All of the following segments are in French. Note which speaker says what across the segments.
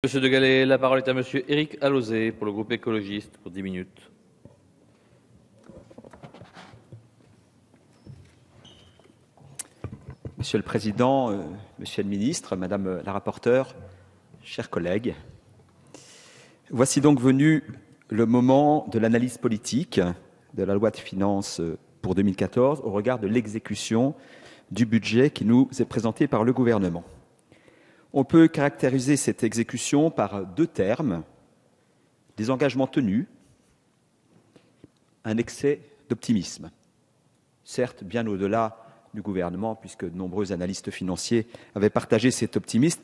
Speaker 1: Monsieur de Gallet, la parole est à monsieur Éric Alauzet pour le groupe écologiste pour 10 minutes.
Speaker 2: Monsieur le Président, Monsieur le Ministre, Madame la rapporteure, chers collègues, voici donc venu le moment de l'analyse politique de la loi de finances pour 2014 au regard de l'exécution du budget qui nous est présenté par le gouvernement. On peut caractériser cette exécution par deux termes: des engagements tenus, un excès d'optimisme. Certes, bien au-delà du gouvernement, puisque de nombreux analystes financiers avaient partagé cet optimisme,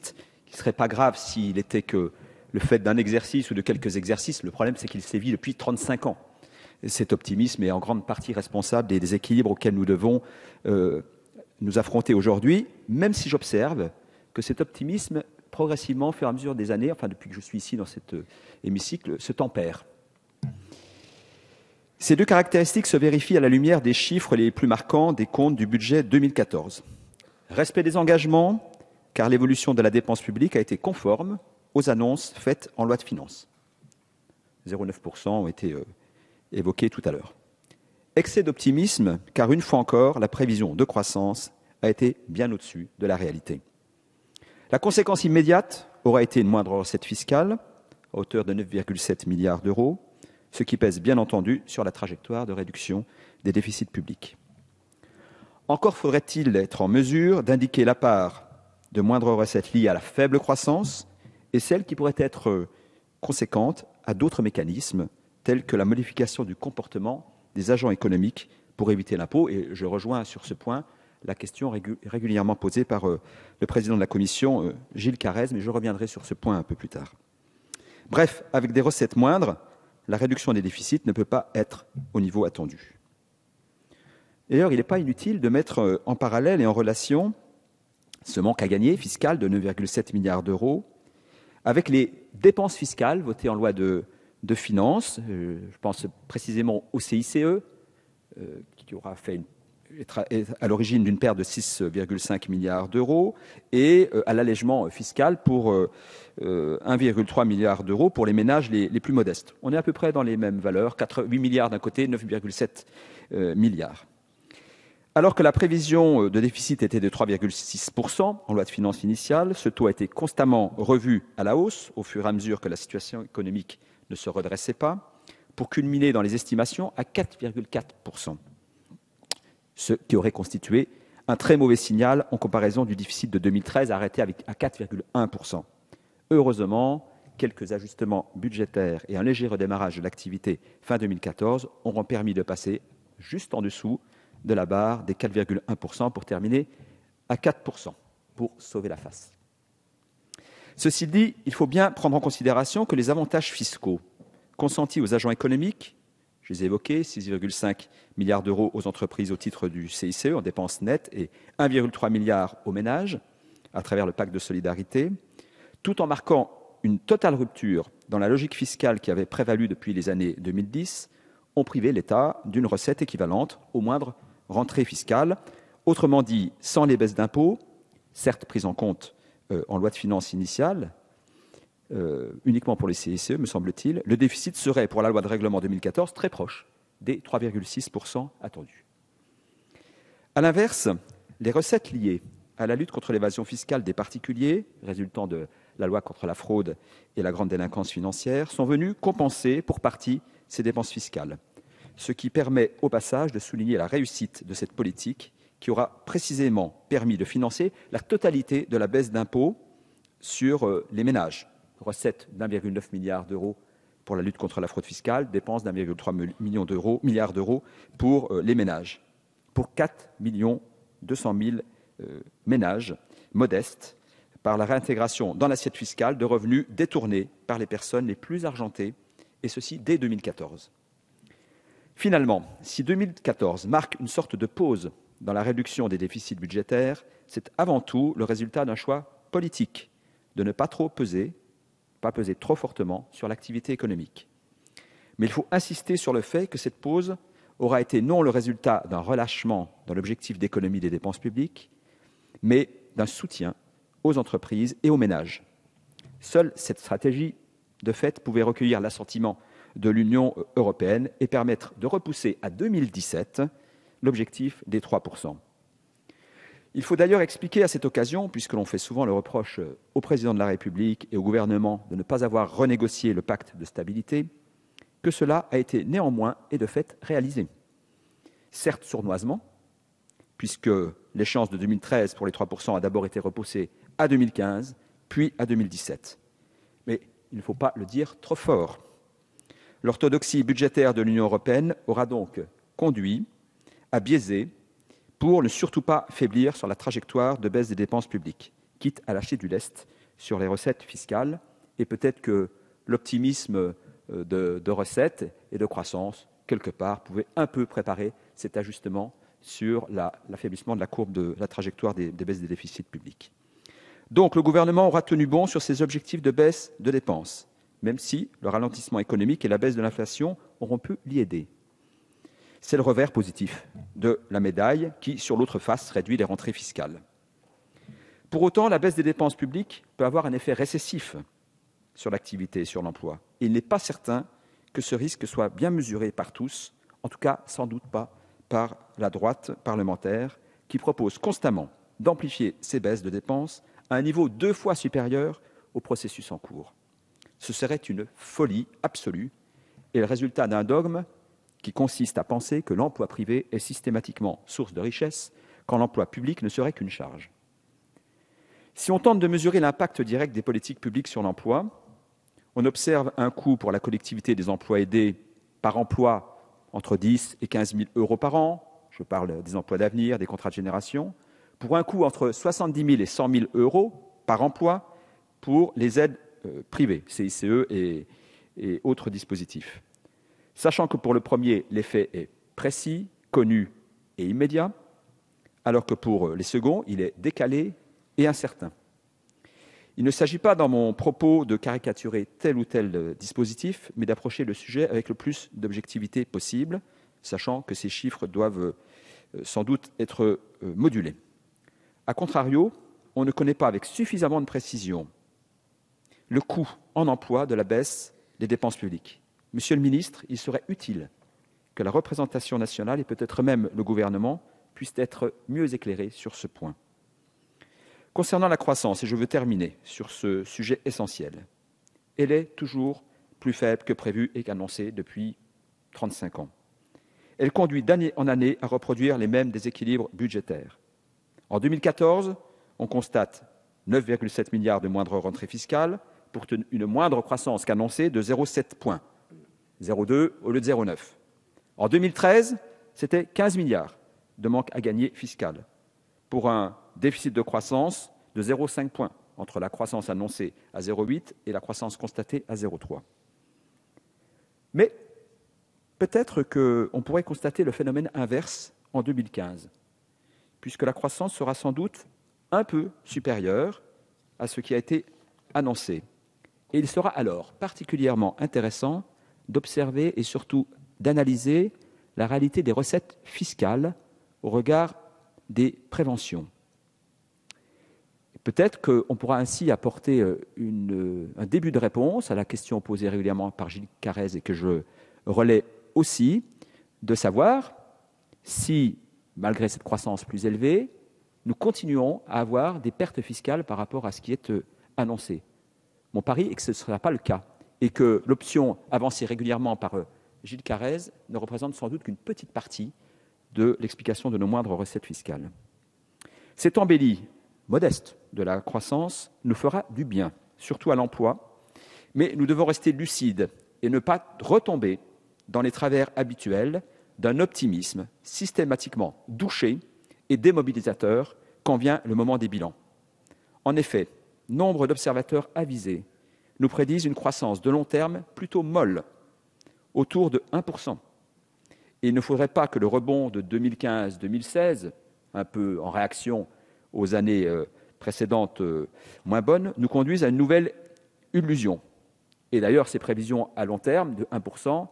Speaker 2: qui ne serait pas grave s'il était que le fait d'un exercice ou de quelques exercices. Le problème, c'est qu'il sévit depuis 35 ans. Et cet optimisme est en grande partie responsable des déséquilibres auxquels nous devons nous affronter aujourd'hui, même si j'observe que cet optimisme, progressivement, au fur et à mesure des années, enfin depuis que je suis ici dans cet hémicycle, se tempère. Ces deux caractéristiques se vérifient à la lumière des chiffres les plus marquants des comptes du budget 2014. Respect des engagements, car l'évolution de la dépense publique a été conforme aux annonces faites en loi de finances. 0,9% ont été évoqués tout à l'heure. Excès d'optimisme, car une fois encore, la prévision de croissance a été bien au-dessus de la réalité. La conséquence immédiate aura été une moindre recette fiscale, à hauteur de 9,7 milliards d'euros, ce qui pèse bien entendu sur la trajectoire de réduction des déficits publics. Encore faudrait-il être en mesure d'indiquer la part de moindres recettes liées à la faible croissance et celles qui pourraient être conséquentes à d'autres mécanismes, tels que la modification du comportement des agents économiques pour éviter l'impôt. Et je rejoins sur ce point la question régulièrement posée par le président de la Commission, Gilles Carrez, mais je reviendrai sur ce point un peu plus tard. Bref, avec des recettes moindres, la réduction des déficits ne peut pas être au niveau attendu. D'ailleurs, il n'est pas inutile de mettre en parallèle et en relation ce manque à gagner fiscal de 9,7 milliards d'euros avec les dépenses fiscales votées en loi de finances. Je pense précisément au CICE, qui aura fait à l'origine d'une perte de 6,5 milliards d'euros, et à l'allègement fiscal pour 1,3 milliard d'euros pour les ménages les plus modestes. On est à peu près dans les mêmes valeurs, 8 milliards d'un côté, 9,7 milliards. Alors que la prévision de déficit était de 3,6% en loi de finances initiale, ce taux a été constamment revu à la hausse au fur et à mesure que la situation économique ne se redressait pas, pour culminer dans les estimations à 4,4%. Ce qui aurait constitué un très mauvais signal en comparaison du déficit de 2013 arrêté à 4,1%. Heureusement, quelques ajustements budgétaires et un léger redémarrage de l'activité fin 2014 auront permis de passer juste en dessous de la barre des 4,1% pour terminer à 4% pour sauver la face. Ceci dit, il faut bien prendre en considération que les avantages fiscaux consentis aux agents économiques, je les ai évoqués, 6,5 milliards d'euros aux entreprises au titre du CICE en dépenses nettes et 1,3 milliard aux ménages à travers le pacte de solidarité, tout en marquant une totale rupture dans la logique fiscale qui avait prévalu depuis les années 2010, ont privé l'État d'une recette équivalente aux moindres rentrées fiscales. Autrement dit, sans les baisses d'impôts, certes prises en compte en loi de finances initiale, uniquement pour les CICE, me semble-t-il, le déficit serait, pour la loi de règlement 2014, très proche des 3,6% attendus. À l'inverse, les recettes liées à la lutte contre l'évasion fiscale des particuliers, résultant de la loi contre la fraude et la grande délinquance financière, sont venues compenser pour partie ces dépenses fiscales, ce qui permet au passage de souligner la réussite de cette politique qui aura précisément permis de financer la totalité de la baisse d'impôts sur les ménages. Recettes d'1,9 milliard d'euros pour la lutte contre la fraude fiscale, dépenses d'1,3 milliard d'euros pour les ménages. Pour 4 200 000 ménages modestes, par la réintégration dans l'assiette fiscale de revenus détournés par les personnes les plus argentées, et ceci dès 2014. Finalement, si 2014 marque une sorte de pause dans la réduction des déficits budgétaires, c'est avant tout le résultat d'un choix politique de ne pas peser trop fortement sur l'activité économique. Mais il faut insister sur le fait que cette pause aura été non le résultat d'un relâchement dans l'objectif d'économie des dépenses publiques, mais d'un soutien aux entreprises et aux ménages. Seule cette stratégie, de fait, pouvait recueillir l'assentiment de l'Union européenne et permettre de repousser à 2017 l'objectif des 3%. Il faut d'ailleurs expliquer à cette occasion, puisque l'on fait souvent le reproche au président de la République et au gouvernement de ne pas avoir renégocié le pacte de stabilité, que cela a été néanmoins et de fait réalisé. Certes sournoisement, puisque l'échéance de 2013 pour les 3% a d'abord été repoussée à 2015, puis à 2017. Mais il ne faut pas le dire trop fort. L'orthodoxie budgétaire de l'Union européenne aura donc conduit à biaiser pour ne surtout pas faiblir sur la trajectoire de baisse des dépenses publiques, quitte à lâcher du lest sur les recettes fiscales. Et peut-être que l'optimisme de recettes et de croissance, quelque part, pouvait un peu préparer cet ajustement sur l'affaiblissement de la courbe de la trajectoire des baisses des déficits publics. Donc le gouvernement aura tenu bon sur ses objectifs de baisse de dépenses, même si le ralentissement économique et la baisse de l'inflation auront pu l'y aider. C'est le revers positif de la médaille qui, sur l'autre face, réduit les rentrées fiscales. Pour autant, la baisse des dépenses publiques peut avoir un effet récessif sur l'activité et sur l'emploi. Il n'est pas certain que ce risque soit bien mesuré par tous, en tout cas sans doute pas par la droite parlementaire, qui propose constamment d'amplifier ces baisses de dépenses à un niveau 2 fois supérieur au processus en cours. Ce serait une folie absolue et le résultat d'un dogme qui consiste à penser que l'emploi privé est systématiquement source de richesse quand l'emploi public ne serait qu'une charge. Si on tente de mesurer l'impact direct des politiques publiques sur l'emploi, on observe un coût pour la collectivité des emplois aidés par emploi entre 10 et 15 000 euros par an, je parle des emplois d'avenir, des contrats de génération, pour un coût entre 70 000 et 100 000 euros par emploi pour les aides privées, CICE et autres dispositifs. Sachant que pour le premier, l'effet est précis, connu et immédiat, alors que pour les seconds, il est décalé et incertain. Il ne s'agit pas dans mon propos de caricaturer tel ou tel dispositif, mais d'approcher le sujet avec le plus d'objectivité possible, sachant que ces chiffres doivent sans doute être modulés. A contrario, on ne connaît pas avec suffisamment de précision le coût en emploi de la baisse des dépenses publiques. Monsieur le ministre, il serait utile que la représentation nationale et peut-être même le gouvernement puissent être mieux éclairés sur ce point. Concernant la croissance, et je veux terminer sur ce sujet essentiel, elle est toujours plus faible que prévu et qu'annoncée depuis 35 ans. Elle conduit d'année en année à reproduire les mêmes déséquilibres budgétaires. En 2014, on constate 9,7 milliards de moindre rentrée fiscale pour une moindre croissance qu'annoncée de 0,7 points, 0,2 au lieu de 0,9. En 2013, c'était 15 milliards de manque à gagner fiscal, pour un déficit de croissance de 0,5 points, entre la croissance annoncée à 0,8 et la croissance constatée à 0,3. Mais peut-être qu'on pourrait constater le phénomène inverse en 2015, puisque la croissance sera sans doute un peu supérieure à ce qui a été annoncé. Et il sera alors particulièrement intéressant d'observer et surtout d'analyser la réalité des recettes fiscales au regard des préventions. Peut-être qu'on pourra ainsi apporter un début de réponse à la question posée régulièrement par Gilles Carrez et que je relais aussi, de savoir si, malgré cette croissance plus élevée, nous continuons à avoir des pertes fiscales par rapport à ce qui est annoncé. Mon pari est que ce ne sera pas le cas et que l'option avancée régulièrement par Gilles Carrez ne représente sans doute qu'une petite partie de l'explication de nos moindres recettes fiscales. Cette embellie modeste de la croissance nous fera du bien, surtout à l'emploi, mais nous devons rester lucides et ne pas retomber dans les travers habituels d'un optimisme systématiquement douché et démobilisateur quand vient le moment des bilans. En effet, nombre d'observateurs avisés nous prédisent une croissance de long terme plutôt molle, autour de 1%. Et il ne faudrait pas que le rebond de 2015-2016, un peu en réaction aux années précédentes moins bonnes, nous conduise à une nouvelle illusion. Et d'ailleurs, ces prévisions à long terme de 1%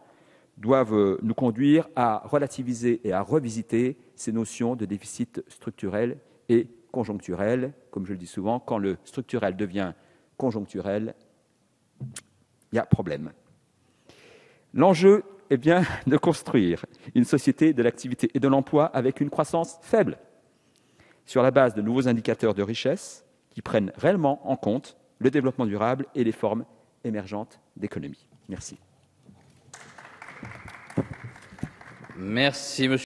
Speaker 2: doivent nous conduire à relativiser et à revisiter ces notions de déficit structurel et conjoncturel. Comme je le dis souvent, quand le structurel devient conjoncturel, il y a problème. L'enjeu est bien de construire une société de l'activité et de l'emploi avec une croissance faible, sur la base de nouveaux indicateurs de richesse qui prennent réellement en compte le développement durable et les formes émergentes d'économie. Merci.
Speaker 1: Merci, monsieur.